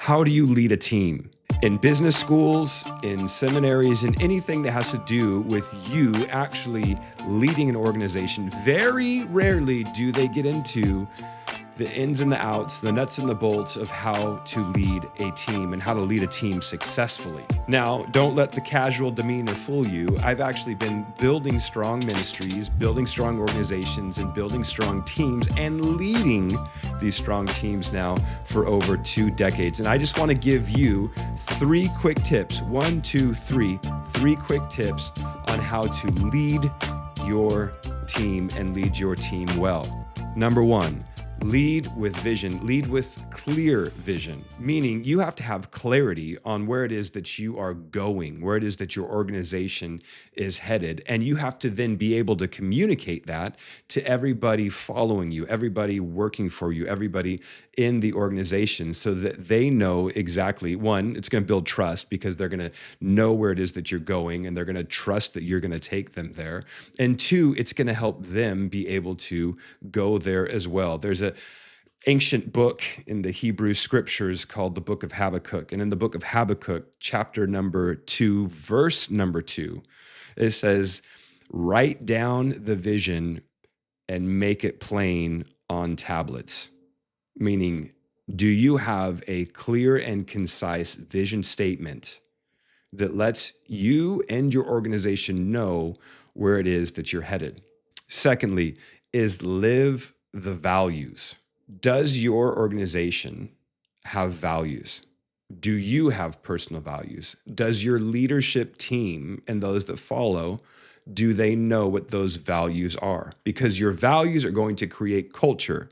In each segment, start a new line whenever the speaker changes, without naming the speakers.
How do you lead a team? In business schools, in seminaries, in anything that has to do with you actually leading an organization, very rarely do they get into the ins and the outs, the nuts and the bolts of how to lead a team and how to lead a team successfully. Now, don't let the casual demeanor fool you. I've actually been building strong ministries, building strong organizations, and building strong teams and leading these strong teams now for over 2 decades. And I just want to give you 3 quick tips, 1, 2, 3 quick tips on how to lead your team and lead your team well. Number 1, lead with vision, lead with clear vision, meaning you have to have clarity on where it is that you are going, where it is that your organization is headed. And you have to then be able to communicate that to everybody following you, everybody working for you, everybody in the organization so that they know exactly, 1, it's going to build trust because they're going to know where it is that you're going and they're going to trust that you're going to take them there. And 2, it's going to help them be able to go there as well. There's an ancient book in the Hebrew scriptures called the book of Habakkuk. And in the book of Habakkuk, chapter number 2, verse number 2, it says, write down the vision and make it plain on tablets. Meaning, do you have a clear and concise vision statement that lets you and your organization know where it is that you're headed? Secondly, is live the values. Does your organization have values? Do you have personal values? Does your leadership team and those that follow, do they know what those values are? Because your values are going to create culture.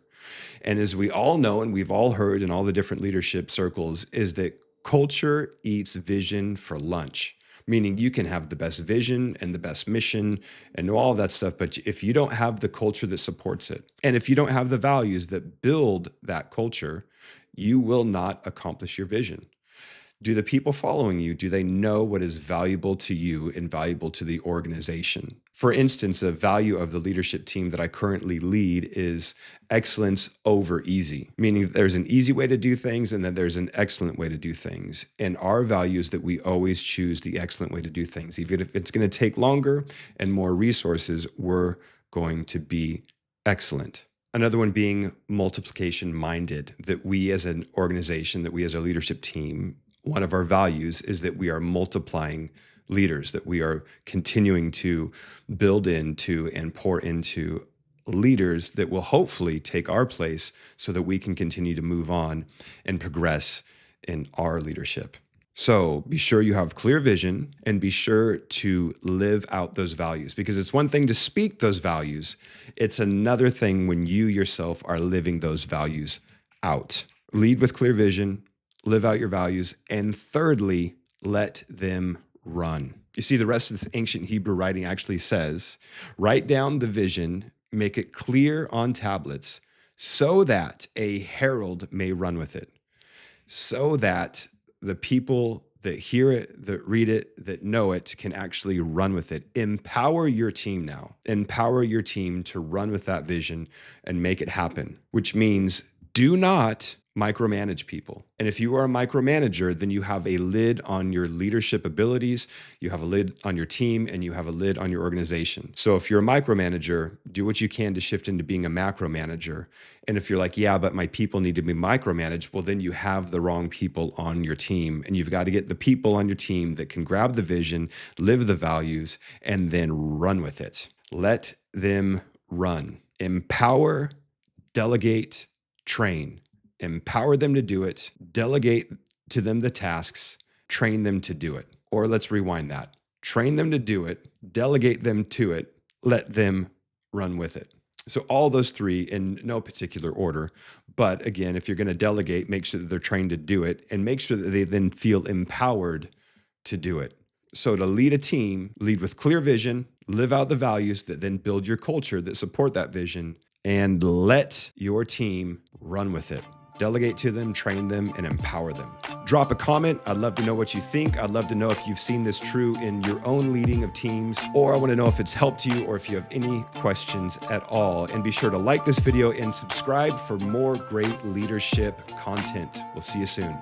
And as we all know, and we've all heard in all the different leadership circles, is that culture eats vision for lunch. Meaning you can have the best vision and the best mission and all that stuff, but if you don't have the culture that supports it, and if you don't have the values that build that culture, you will not accomplish your vision. Do the people following you, do they know what is valuable to you and valuable to the organization? For instance, a value of the leadership team that I currently lead is excellence over easy, meaning there's an easy way to do things and then there's an excellent way to do things. And our value is that we always choose the excellent way to do things. Even if it's going to take longer and more resources, we're going to be excellent. Another one being multiplication minded, that we as an organization, that we as a leadership team, one of our values is that we are multiplying leaders, that we are continuing to build into and pour into leaders that will hopefully take our place so that we can continue to move on and progress in our leadership. So be sure you have clear vision and be sure to live out those values, because it's one thing to speak those values. It's another thing when you yourself are living those values out. Lead with clear vision, live out your values, and thirdly, let them run. You see, the rest of this ancient Hebrew writing actually says, write down the vision, make it clear on tablets, so that a herald may run with it, so that the people that hear it, that read it, that know it can actually run with it. Empower your team now. Empower your team to run with that vision and make it happen, which means do not micromanage people. And if you are a micromanager, then you have a lid on your leadership abilities, you have a lid on your team, and you have a lid on your organization. So if you're a micromanager, do what you can to shift into being a macro manager. And if you're like, yeah, but my people need to be micromanaged, well, then you have the wrong people on your team. And you've got to get the people on your team that can grab the vision, live the values, and then run with it. Let them run. Empower, delegate, train. Empower them to do it, delegate to them the tasks, train them to do it. Or let's rewind that. Train them to do it, delegate them to it, let them run with it. So all those 3 in no particular order. But again, if you're going to delegate, make sure that they're trained to do it and make sure that they then feel empowered to do it. So to lead a team, lead with clear vision, live out the values that then build your culture that support that vision, and let your team run with it. Delegate to them, train them, and empower them. Drop a comment. I'd love to know what you think. I'd love to know if you've seen this true in your own leading of teams, or I want to know if it's helped you or if you have any questions at all. And be sure to like this video and subscribe for more great leadership content. We'll see you soon.